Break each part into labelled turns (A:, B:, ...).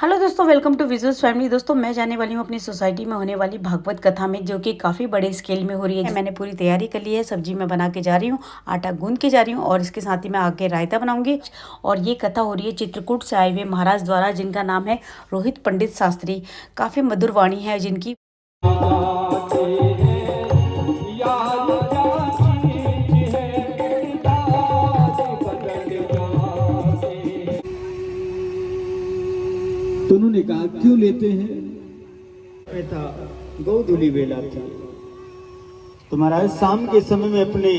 A: Hello दोस्तों, welcome to visuals family. दोस्तों, मैं जाने वाली हूँ अपनी सोसाइटी में होने वाली भागवत कथा में, जो कि काफ़ी बड़े स्केल में हो रही है। मैंने पूरी तैयारी कर ली है। सब्जी मैं बना के जा रही हूँ, आटा गूंद के जा रही हूँ और इसके साथ ही मैं आगे रायता बनाऊंगी। और ये कथा हो रही है चित्रकूट से आए हुए महाराज द्वारा, जिनका नाम है रोहित पंडित शास्त्री। काफ़ी मधुर वाणी है जिनकी।
B: तो उन्होंने कहा क्यों लेते हैं? था गोधूली बेला था। तो महाराज शाम के समय में अपने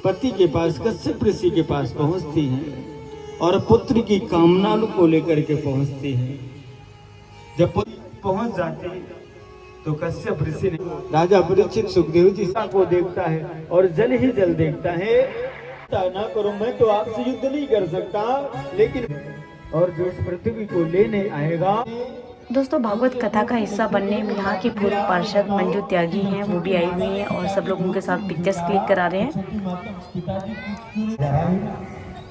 B: पति के पास, कश्यप ऋषि के पास पहुंचती हैं और पुत्र की कामना को लेकर के पहुंचती हैं। जब पुत्र पहुंच जाते हैं तो कश्यप ऋषि ने राजा परीक्षित सुखदेव जी को देखता है और जल ही जल देखता है। ना करो, मैं तो आपसे युद्ध नहीं कर सकता, लेकिन और जो इस पृथ्वी को लेने आएगा।
A: दोस्तों, भागवत कथा का हिस्सा बनने में यहाँ की पूर्व पार्षद मंजू त्यागी हैं, वो भी आई हुई हैं और सब लोग उनके साथ पिक्चर्स क्लिक करा रहे हैं।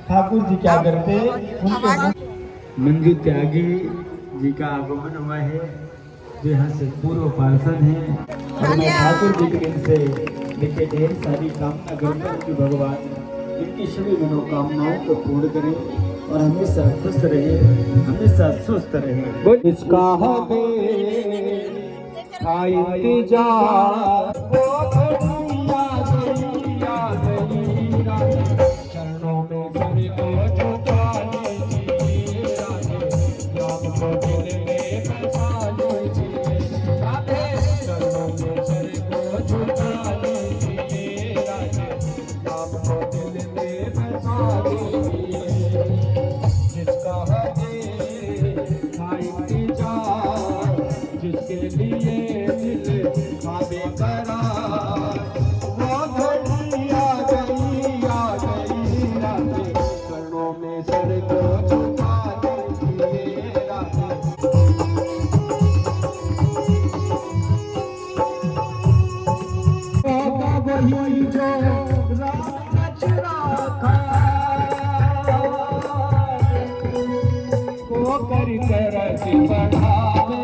B: ठाकुर जी क्या करते, मंजू त्यागी जी का आगमन हुआ है, जो यहाँ से पूर्व पार्षद हैं। और मैं ठाकुर जी के दिन से देखिए ढेर सारी कामना करता हूँ कि भगवान इनकी सभी मनोकामनाओं को पूर्ण करें और हमेशा खुश रहे, हमेशा स्वस्थ रहे। इसका चरणों में सभी को झुका लीजिए, राम को दिल में बसा लीजिए, चरणों में सभी को झुका लीजिए, राम को दिल में बसा लीजिए। जिसका जिसके लिए दिल भावे करार, वो घड़ी आ गई राधे, चरणों में सर को झुका दीजिए राधे। वही जो राम रचना था, वो कर बढ़ावे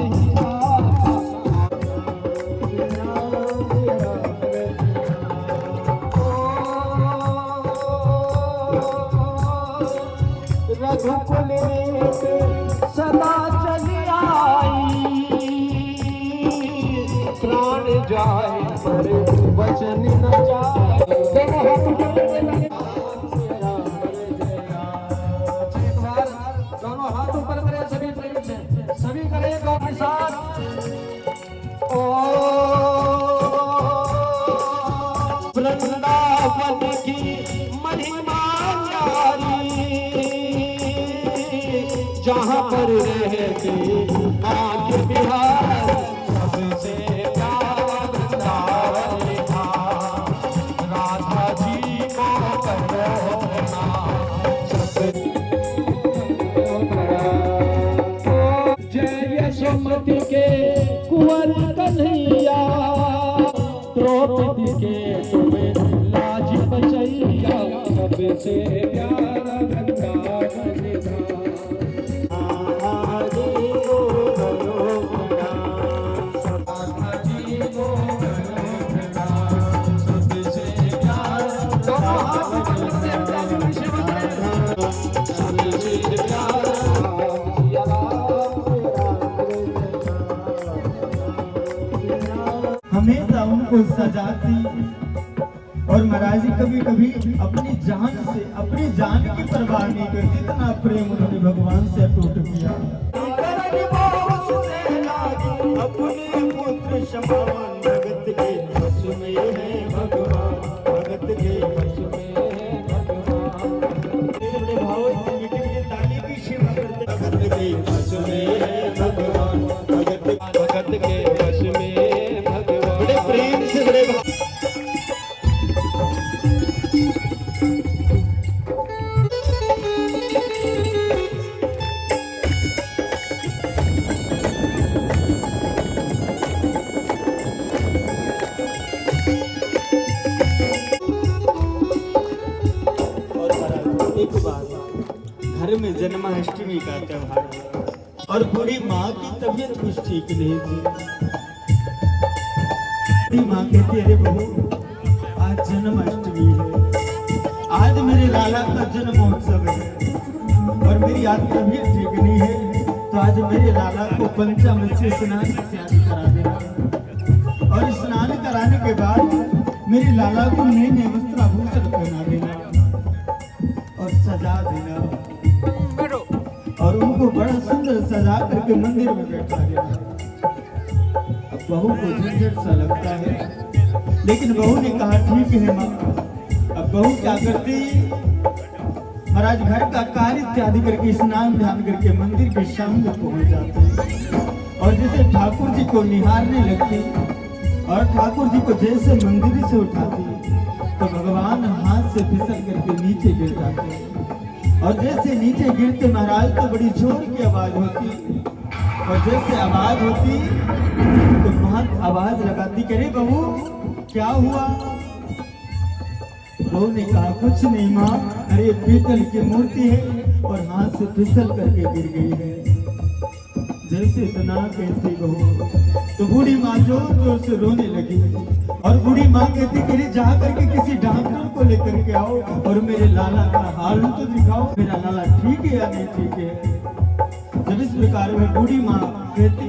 B: रघुकुल सदा चली आई, प्राण जाए पर वचन न जाए। दोनों हाथ ऊपर करें, सभी प्रेम से सभी करेगा के साथ। ओ वृंदावन की महिमा न्यारी, जहाँ पर रहते आज बिहार, सबसे प्यारा वृंदावन था, राधा जी को करो जय यशोमती के कुंवर कन्हैया, द्रौपदी के तुम्हें लाज बचैया, सबसे प्यारा वृंदावन था। हमेशा उनको सजाती और महाराज जी कभी कभी अपनी जान की परवाह नहीं करती, इतना प्रेम उन्होंने भगवान से अटूट किया। अपने पुत्र समान भगत के वश में है भगवान, भगत के वश में है भगवान। बड़े भाव से मिट्टी की ताली की सेवा करते, भगत के वश में है भगवान, भगत के वश में है भगवान। बड़े प्रेम से बड़े एक बात, घर में जन्माष्टमी का त्योहार और बूढ़ी माँ की तबीयत कुछ ठीक नहीं थी। बूढ़ी माँ कहती, अरे बहू, आज जन्माष्टमी है, आज मेरे लाला का जन्म महोत्सव है और मेरी आज तबीयत ठीक नहीं है, तो आज मेरे लाला को पंचामृत से स्नान इत्यादि करा देना और स्नान कराने के बाद मेरे लाला को नए नए वस्त्राभूषण पहना देना और सजा देना और उनको बड़ा सुंदर सजा करके मंदिर में बैठा देना। अब बहू को झंझट सा लगता है, लेकिन बहू ने कहा ठीक है माँ। अब बहू क्या करती, महाराज घर का कार्य इत्यादि करके स्नान ध्यान करके मंदिर के सामने पहुंच जाते और जैसे ठाकुर जी को निहारने लगती और ठाकुर जी को जैसे मंदिर से उठाती तो भगवान हाथ से फिसल करके नीचे गिर जाते और जैसे नीचे गिरते महाराज तो बड़ी जोर की आवाज होती और जैसे आवाज होती तो महंत आवाज लगाती, करे बहू क्या हुआ? बहू ने कहा कुछ नहीं माँ, अरे पीतल की मूर्ति है और हाथ से फिसल करके गिर गई है। जैसे इतना कहती बहू तो बूढ़ी माँ जोर जोर से रोने लगी और बूढ़ी माँ कहती कि जा करके किसी डॉक्टर को लेकर के आओ और मेरे लाला का हाल तो दिखाओ, मेरा लाला ठीक है या नहीं ठीक है। जब इस प्रकार में बूढ़ी माँ कहती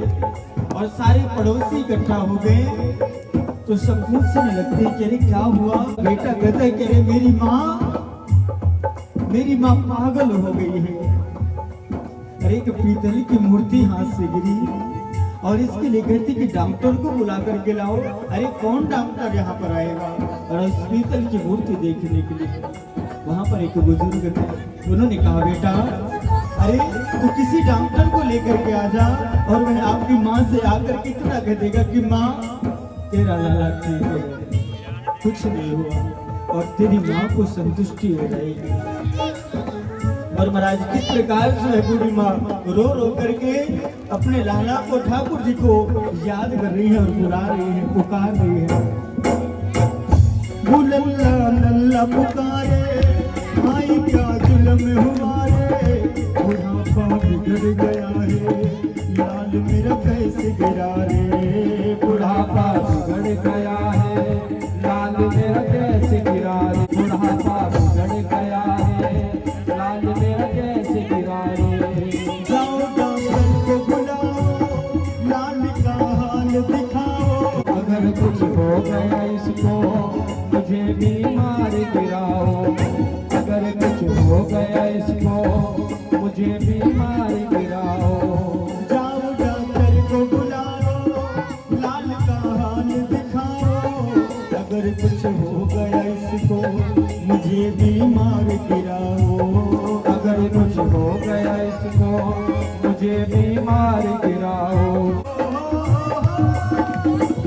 B: और सारे पड़ोसी इकट्ठा हो गए तो सब पूछने लगते कि अरे क्या हुआ? बेटा कहता है कि अरे मेरी माँ पागल हो गई है। अरे एक पीतल की मूर्ति हाथ से गिरी और इसके लिए कहती कि डॉक्टर को बुला करके लाओ। अरे कौन डॉक्टर यहाँ पर आएगा? और इस पीतल की मूर्ति देखने के लिए वहां पर एक बुजुर्ग थे, उन्होंने कहा बेटा अरे तू किसी डॉक्टर को लेकर के आ जा और वह आपकी माँ से आकर के इतना कह देगा कि माँ तेरा लाला ठीक है, कुछ नहीं हुआ और तेरी माँ को संतुष्टि हो जाएगी। और महाराज किस प्रकार से बूढ़ी माँ रो रो करके अपने लाला को ठाकुर जी को याद कर रही है और बुला रही है, पुकार रही है। लल्ला लल्ला पुकारे भाई क्या जुल्म हमारे, बुढ़ापा बिगड़ गया है लाल मेरा कैसे गिरा रे,
C: बुढ़ापा बिगड़ गया है लाल मेरा कैसे गिरा रे, बुढ़ापा बिगड़ गया है लाल मेरा कैसे गिरा रे।
B: जाओ डॉक्टर को बुलाओ लाल का हाल दिखाओ,
C: अगर कुछ हो गया इसको मुझे बीमार गिराओ, अगर कुछ हो गया इसको मुझे बीमार गिराओ।
B: जाओ डॉक्टर को बुलाओ लाल का हाल दिखाओ, अगर कुछ हो गया इसको मुझे बीमार गिराओ,
C: अगर कुछ हो गया इसको मुझे बीमार गिराओ।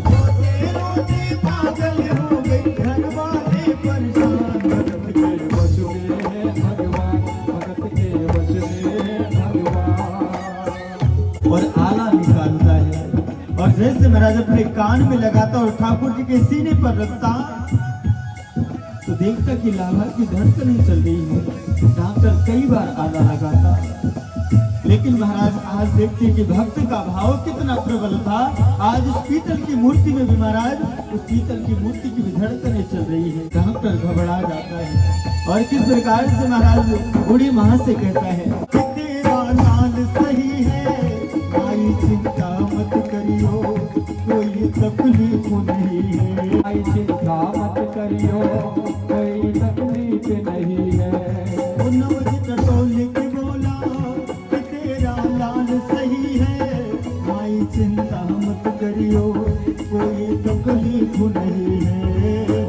B: रोते पागल हो गई घर वाले परेशान,
C: भगत के वश में भगवान, भगत के वश में भगवान।
B: और आला निकालता है और जैसे महाराज अपने कान में लगाता और ठाकुर जी के सीने पर रखता तो देखता कि लाला की धड़कन नहीं चल रही है। डॉक्टर कई बार आला लगाता, लेकिन महाराज आज देखते कि भक्त का भाव कितना प्रबल था। आज उस पीतल की मूर्ति में भी महाराज उस पीतल की मूर्ति की भी धड़कनें चल रही है। डॉक्टर घबरा जाता है और किस प्रकार से महाराज बूढ़ी माँ से कहता है कि तेरा लाल सही है, आई चिंता मत करियो, कोई तकलीफ नहीं है,
C: आई चिंता मत करियो, कोई तकलीफ नहीं है।
B: वो नवज टटोले के बोला कि तेरा लाल सही है, आई चिंता मत करियो, कोई तकलीफ नहीं है,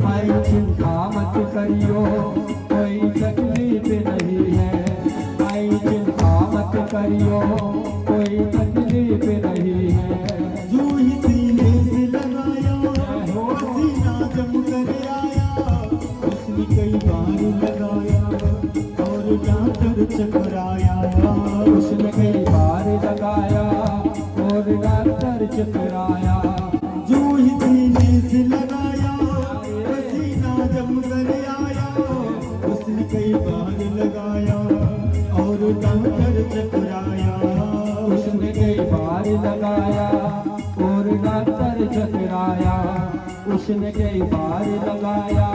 C: आई चिंता मत करियो, कोई तकलीफ नहीं है, आई चिंता मत करियो, कोई तकलीफ नहीं है।
B: जू ही सीने से लगाया पसीना जम कर आया, उसने कई बार लगाया और डॉक्टर चकराया,
C: उसने कई बार लगाया और डॉक्टर चकराया।
B: जू ही सीने से लगाया पसीना जम कर आया, उसने कई बार लगाया और डॉक्टर चकराया,
C: उसने कई बार लगाया और डॉक्टर चकराया, उसने कई बार लगाया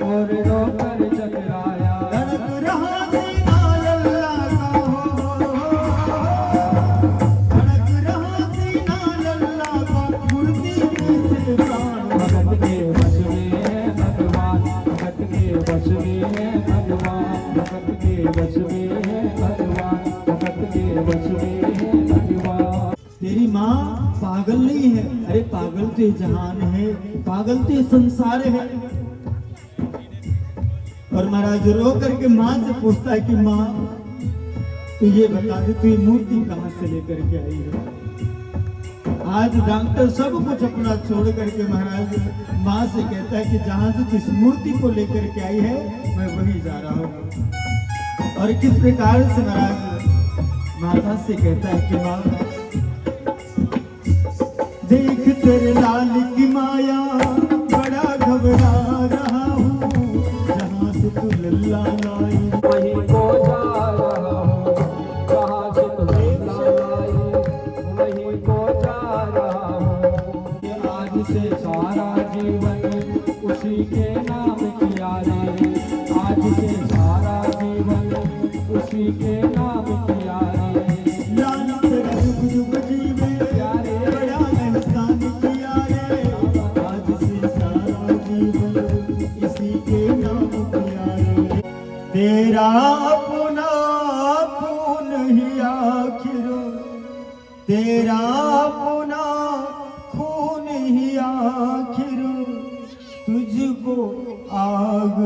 C: और डॉक्टर चकराया।
B: धड़क रहा सीना लल्ला का धड़क रहा सीना लल्ला का, मूर्ति में थे प्राण।
C: भगत के बस में है भगवान, भगत के बस में है भगवान, भगत के बस में है भगवान, भगत के बस में है भगवान।
B: तेरी माँ पागल नहीं है, अरे पागल तो जहान है, पागल तो संसार है। और महाराज रो करके माँ से पूछता है कि माँ तू ये बता दे, तू ये मूर्ति कहाँ से लेकर के आई है। आज डॉक्टर सब कुछ अपना छोड़ करके महाराज माँ से कहता है कि जहाँ से तू इस मूर्ति को लेकर के आई है मैं वही जा रहा हूँ। और किस प्रकार से महाराज माता से कहता है कि माँ देख तेरे लाल की माया, बड़ा घबरा रहा हूँ, जहाँ से तू लल्ला लाई
C: वहीं को जा रहा हूँ, जहाँ से तू लल्ला लाई, वहीं को जा रहा हूँ। ये आज से सारा जीवन उसी के नाम किया रे, आज से सारा जीवन उसी के नाम किया रे।
B: लाल तेरा जुग जुग जीवे प्यारे, बड़ा एहसान किया रे, आज से सारा जीवन इसी के नाम किया रे। तेरा अपना खून ही आखिर, तेरा अपना खून ही आखिर तुझको आग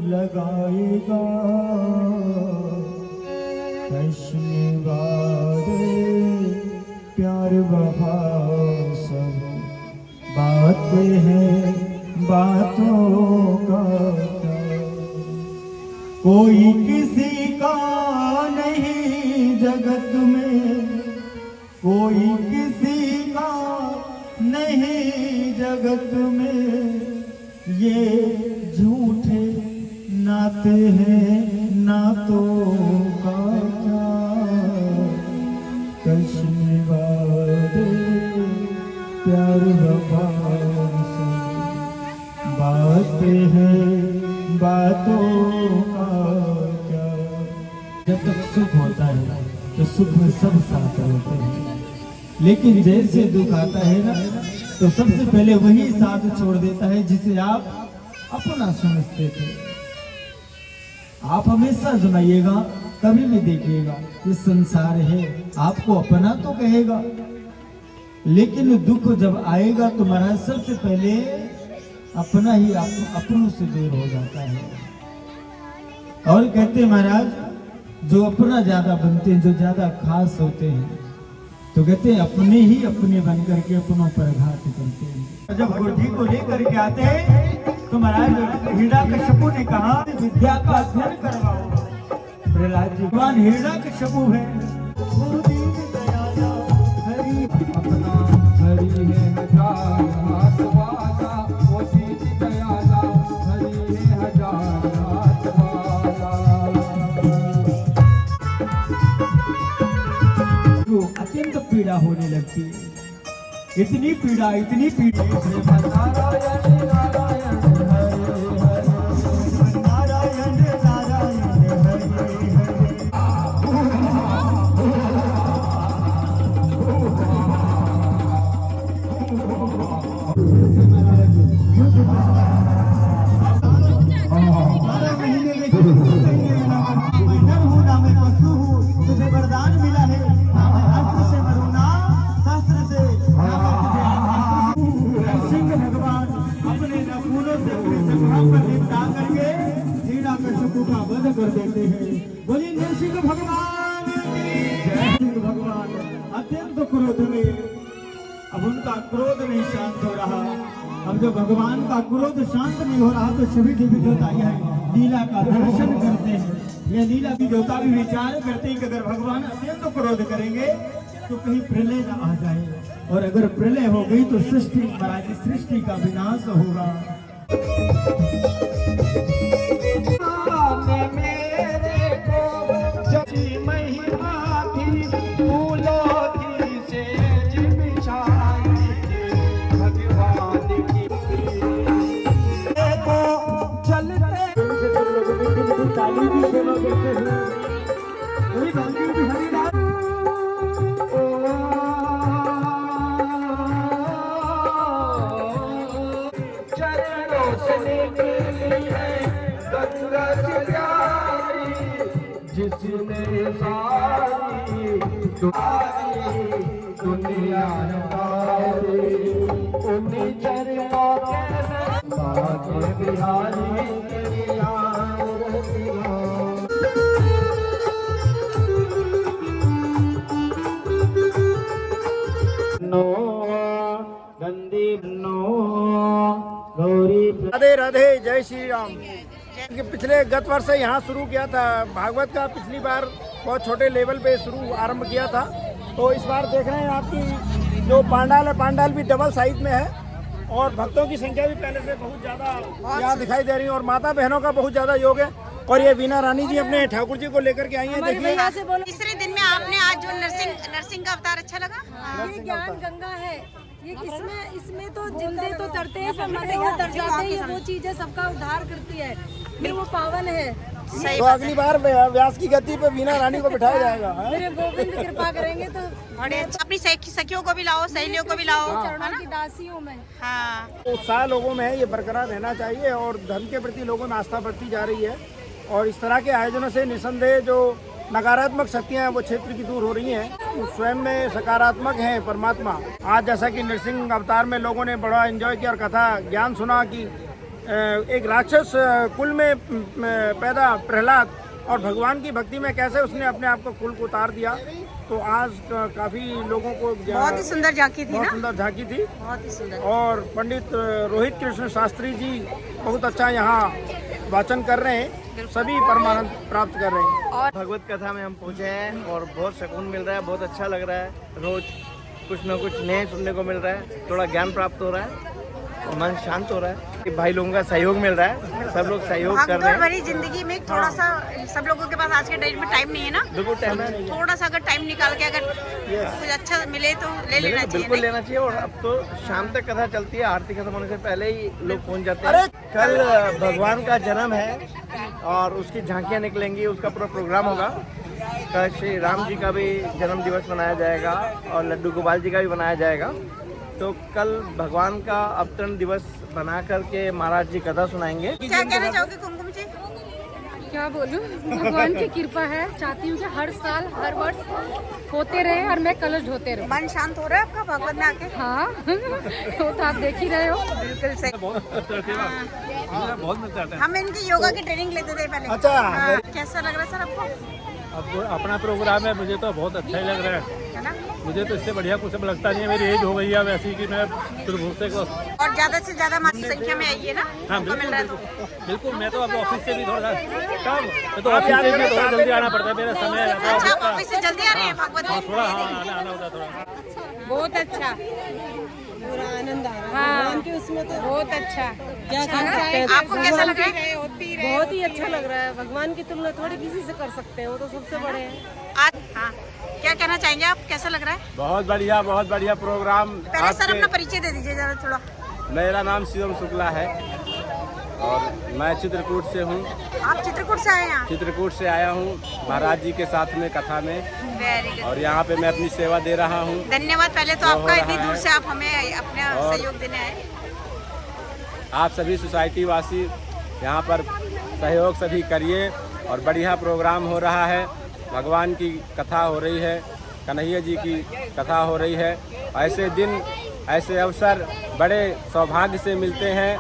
B: लगाएगा। कश्मीर प्यार वफा सब बातें हैं, बातों का क्या। कोई किसी का नहीं जगत में, कोई किसी का नहीं जगत में, ये झूठे नाते हैं, नातों का क्या। कश्मीर प्यार वफा सब बातें हैं, बातों का क्या। जब तक सुख होता है तो सुख में सब साथ होते हैं, लेकिन जैसे दुख आता है ना तो सबसे पहले वही साथ छोड़ देता है जिसे आप अपना समझते थे। आप हमेशा सुनाइएगा, कभी भी देखिएगा, ये संसार है आपको अपना तो कहेगा, लेकिन दुख जब आएगा तो महाराज सबसे पहले अपना ही अपनों से दूर हो जाता है। और कहते हैं महाराज जो अपना ज्यादा बनते हैं, जो ज्यादा खास होते हैं, तो कहते हैं अपने ही अपने बन करके अपनों पर घात करते हैं। जब गुरुजी को लेकर के आते हैं तो महाराज हिरण्यकश्यपु ने कहा विद्या का अध्ययन करवाओ। प्रहलाद जी भगवान हिरण्यकश्यपु है,
C: अपना हरि है हजार हाथ वाला, वो जीत गया ना, हरि है हजार हाथ वाला।
B: तो अत्यंत पीड़ा होने लगती है, इतनी पीड़ा इतनी पीड़ा।
C: नारायण नारायण हरे हरे,
B: नारायण नारायण हरे वरदान मिला है, अस्त्र से मरूंगा, शस्त्र से। सिंह भगवान अपने नखूनों से अपने जगहों पर निपटा करके हिरण्यकश्यपु का वध कर देते हैं। बोलिए नरसिंह भगवान की। सिंह भगवान अत्यंत क्रोध में, अब उनका क्रोध नहीं शांत हो रहा। अब जब भगवान का क्रोध शांत नहीं हो रहा तो सभी देवी देवता यह लीला का दर्शन करते हैं। यह लीला की देवता भी विचार करते हैं कि अगर भगवान अत्यंत क्रोध करेंगे तो कहीं प्रलय न आ जाए, और अगर प्रलय हो गई तो सृष्टि का विनाश होगा।
C: मेरे को जची महिमा थी फूलों की सारी दुनिया तारी उन्हीं चरणों के भाग्य बिहारी के आरती हो।
B: नो गंदी नो गौरी। राधे राधे, जय श्री राम। कि पिछले गत वर्ष से यहाँ शुरू किया था भागवत का, पिछली बार बहुत छोटे लेवल पे शुरू आरंभ किया था, तो इस बार देख रहे हैं आपकी जो पांडाल है, पांडाल भी डबल साइज में है और भक्तों की संख्या भी पहले से बहुत ज्यादा यहाँ दिखाई दे रही है और माता बहनों का बहुत ज्यादा योग है। और ये वीणा रानी जी अपने ठाकुर जी को लेकर के आई हैं। देखिए
D: तीसरे दिन में आपने आज जो नरसिंह का अवतार अच्छा लगा।
E: ये ज्ञान गंगा है, ये इसमें तो जिंदे तो तरते हैं, सब मरे हुए तर जाते हैं। ये वो चीज है, सबका उद्धार करती है, ये वो पावन है।
B: तो अगली बार व्यास की गद्दी पे वीणा रानी को बिठाया जाएगा।
E: मेरे गोविंद कृपा करेंगे तो
D: बड़े अपनी सखियों को भी लाओ, सहेलियों को भी लाओ।
E: चरणों की दासी हूँ मैं।
D: हाँ,
B: उत्साह लोगों में है, ये बरकरार रहना चाहिए और धर्म के प्रति लोगों में आस्था बढ़ती जा रही है और इस तरह के आयोजनों से निसंदेह जो नकारात्मक शक्तियां हैं वो क्षेत्र की दूर हो रही हैं। स्वयं में सकारात्मक हैं परमात्मा। आज जैसा कि नरसिंह अवतार में लोगों ने बड़ा एंजॉय किया और कथा ज्ञान सुना कि एक राक्षस कुल में पैदा प्रहलाद और भगवान की भक्ति में कैसे उसने अपने आप को कुल को उतार दिया। तो आज काफी लोगों को
D: बहुत ही सुंदर झांकी थी,
B: बहुत सुंदर झांकी थी,
D: बहुत ही सुंदर।
B: और पंडित रोहित कृष्ण शास्त्री जी बहुत अच्छा यहाँ वाचन कर रहे हैं, सभी परमानंद प्राप्त कर रहे हैं।
D: और
F: भगवत कथा में हम पहुँचे हैं और बहुत सुकून मिल रहा है, बहुत अच्छा लग रहा है। रोज कुछ न कुछ नए सुनने को मिल रहा है, थोड़ा ज्ञान प्राप्त हो रहा है, मन शांत हो रहा है। भाई लोगों का सहयोग मिल रहा है, सब लोग सहयोग कर रहे
D: भागदौड़
F: हैं।
D: भरी जिंदगी में थोड़ा सा सब लोगों के पास आज के डेट में टाइम नहीं है ना,
F: बिल्कुल टाइम है,
D: थोड़ा सा अगर टाइम निकाल के अगर कुछ अच्छा मिले तो ले लेना चाहिए।
F: बिल्कुल लेना चाहिए। और अब तो शाम तक कथा चलती है, आरती खत्म होने से पहले ही लोग पहुंच जाते हैं। कल भगवान का जन्म है और उसकी झांकियां निकलेंगी, उसका पूरा प्रोग्राम होगा। कल श्री राम जी का भी जन्म दिवस मनाया जाएगा और लड्डू गोपाल जी का भी मनाया जाएगा। तो कल भगवान का अवतरण दिवस बना करके महाराज जी कथा सुनाएंगे।
D: क्या कहना चाहोगे कुमकुम जी?
E: क्या बोलूं, भगवान की कृपा है, चाहती हूँ कि हर साल हर वर्ष होते रहे और मैं कलश ढोते रहूं।
D: मन शांत हो रहा है आपका भागवत में आके?
E: हाँ वो तो आप देख ही रहे हो।
D: बिल्कुल सही।
F: बहुत मिलता है।
D: हम इनकी योगा की ट्रेनिंग लेते थे पहले।
B: अच्छा।
D: हाँ, कैसा लग रहा है सर आपको?
G: अब अपना प्रोग्राम है, मुझे तो बहुत अच्छा ही लग रहा
D: है ना?
G: मुझे तो इससे बढ़िया कुछ लगता नहीं है। मेरी एज हो गई है वैसी कि मैं शुरू को।
D: और ज्यादा से ज्यादा मात्रा संख्या में आइए ना।
G: हाँ
D: मौका मिल रहा है तो।
G: बिल्कुल। मैं तो अब ऑफिस से भी थोड़ा मैं तो ऑफिस से भी थोड़ा जल्दी आना पड़ता है, मेरा समय रहता
D: अच्छा, आप
G: है
D: ऑफिस से जल्दी आ रहे हैं भागवत में?
G: थोड़ा। हाँ, आना होता है थोड़ा।
E: बहुत अच्छा, पूरा आनंद आ रहा है भगवान के उसमें तो बहुत अच्छा। क्या
D: आपको कैसा लग रहा है?
E: बहुत ही अच्छा लग रहा है। भगवान की तुलना थोड़ी किसी से कर सकते हैं, वो तो सबसे बड़े हैं।
D: आज हाँ, क्या कहना चाहेंगे आप? कैसा लग रहा है?
F: बहुत बढ़िया प्रोग्राम।
D: पहले सर अपना परिचय दे दीजिए जरा थोड़ा।
F: मेरा नाम शिवम शुक्ला है और मैं चित्रकूट से हूँ।
D: आप चित्रकूट से आए हैं यहाँ?
F: चित्रकूट से आया हूँ महाराज जी के साथ में कथा में,
D: वेरी गुड,
F: और यहाँ पे मैं अपनी सेवा दे रहा हूँ।
D: धन्यवाद पहले तो
F: हो
D: आपका,
F: रहा
D: इतनी दूर
F: है।
D: से आप हमें अपना
F: और
D: सहयोग देने आए।
F: आप सभी सोसाइटी वासी यहाँ पर सहयोग सभी करिए और बढ़िया प्रोग्राम हो रहा है। भगवान की कथा हो रही है, कन्हैया जी की कथा हो रही है। ऐसे दिन ऐसे अवसर बड़े सौभाग्य से मिलते हैं।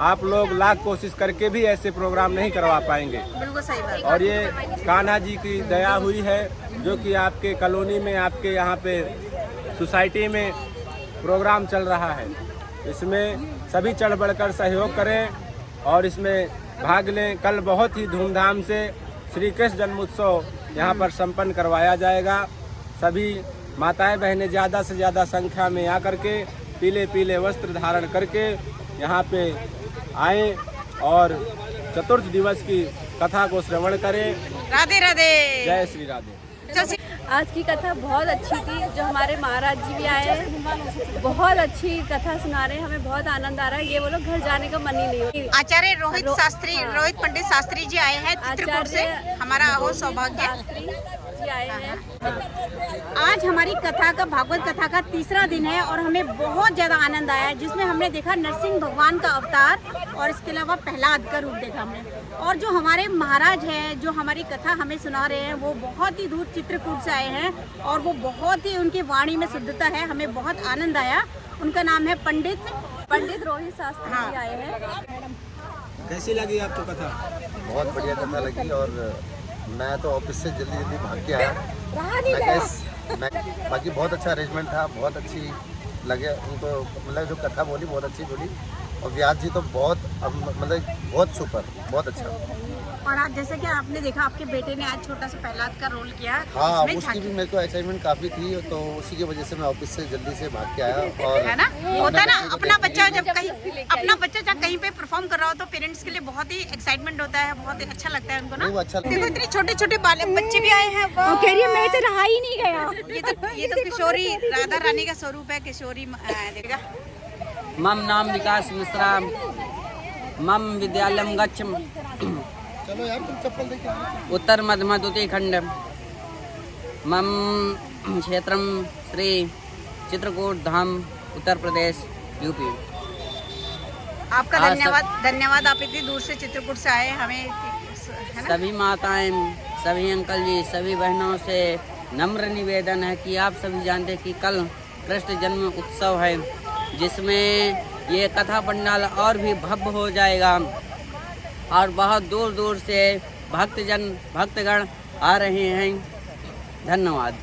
F: आप लोग लाख कोशिश करके भी ऐसे प्रोग्राम नहीं करवा पाएंगे।
D: बिल्कुल सही बात।
F: और ये कान्हा जी की दया हुई है जो कि आपके कॉलोनी में, आपके यहाँ पे सोसाइटी में प्रोग्राम चल रहा है। इसमें सभी चढ़ बढ़कर सहयोग करें और इसमें भाग लें। कल बहुत ही धूमधाम से श्री कृष्ण जन्मोत्सव यहाँ पर संपन्न करवाया जाएगा। सभी माताएं बहनें ज़्यादा से ज़्यादा संख्या में आकर के पीले पीले वस्त्र धारण करके यहाँ पे आएं और चतुर्थ दिवस की कथा को श्रवण करें।
D: राधे राधे,
F: जय श्री राधे।
H: आज की कथा बहुत अच्छी थी। जो हमारे महाराज जी भी आए हैं, बहुत अच्छी कथा सुना रहे हैं, हमें बहुत आनंद आ रहा है। ये बोलो घर जाने का मन ही नहीं हो।
D: आचार्य रोहित पंडित शास्त्री जी आए हैं चित्रकूट से। हमारा हो सौभाग्य।
H: जी आए हैं।
D: आज हमारी कथा का भागवत कथा का तीसरा दिन है और हमें बहुत ज़्यादा आनंद आया है, जिसमें हमने देखा नरसिंह भगवान का अवतार और इसके अलावा प्रहलाद का रूप देखा हमने। और जो हमारे महाराज हैं जो हमारी कथा हमें सुना रहे हैं वो बहुत ही दूर चित्रकूट से आए हैं और वो बहुत ही उनकी वाणी में शुद्धता है, हमें बहुत आनंद आया। उनका नाम है पंडित
H: रोहित शास्त्री जी आए हैं।
F: कैसी लगी आपको कथा?
I: बहुत बढ़िया कथा लगी और मैं तो ऑफिस से जल्दी जल्दी भाग के आया। मैं बाकी बहुत अच्छा अरेंजमेंट था, बहुत अच्छी लगे उनको, मतलब जो कथा बोली बहुत अच्छी बोली और व्यास जी तो बहुत मतलब बहुत सुपर, बहुत अच्छा।
D: और आज जैसे कि आपने देखा आपके बेटे ने आज छोटा सा प्रहलाद का रोल किया।
I: हाँ, उसकी भी मेरे को एक्साइटमेंट काफ़ी थी तो उसी की वजह से मैं ऑफिस से जल्दी से भाग के आया। और
D: है ना, होता है ना, अपना बच्चा जब कहीं पे परफॉर्म कर रहा हो तो पेरेंट्स के लिए बहुत ही एक्साइटमेंट होता है, बहुत ही अच्छा लगता है उनको ना।
I: वो अच्छा
D: देखो इतने छोटे छोटे बच्चे भी आए हैं। वो कह रही है मैं तो रहा ही नहीं गया। ये तो किशोरी राधा रानी का स्वरूप है, किशोरी देखा।
J: मम नाम विकास मिश्रा, मम विद्यालयम गच्छम,
I: चलो यार तुम चप्पल देके आओ।
J: उत्तर मध्य खंड, मम क्षेत्रम श्री चित्रकूट धाम, उत्तर प्रदेश, यूपी।
D: आपका धन्यवाद, आप इतनी दूर से चित्रकूट से आए हमें, है ना?
J: सभी माताएं, सभी अंकल जी, सभी बहनों से नम्र निवेदन है कि आप सभी जानते हैं कि कल कृष्ण जन्म उत्सव है, जिसमें ये कथा पंडाल और भी भव्य हो जाएगा और बहुत दूर दूर से भक्तगण आ रहे हैं। धन्यवाद।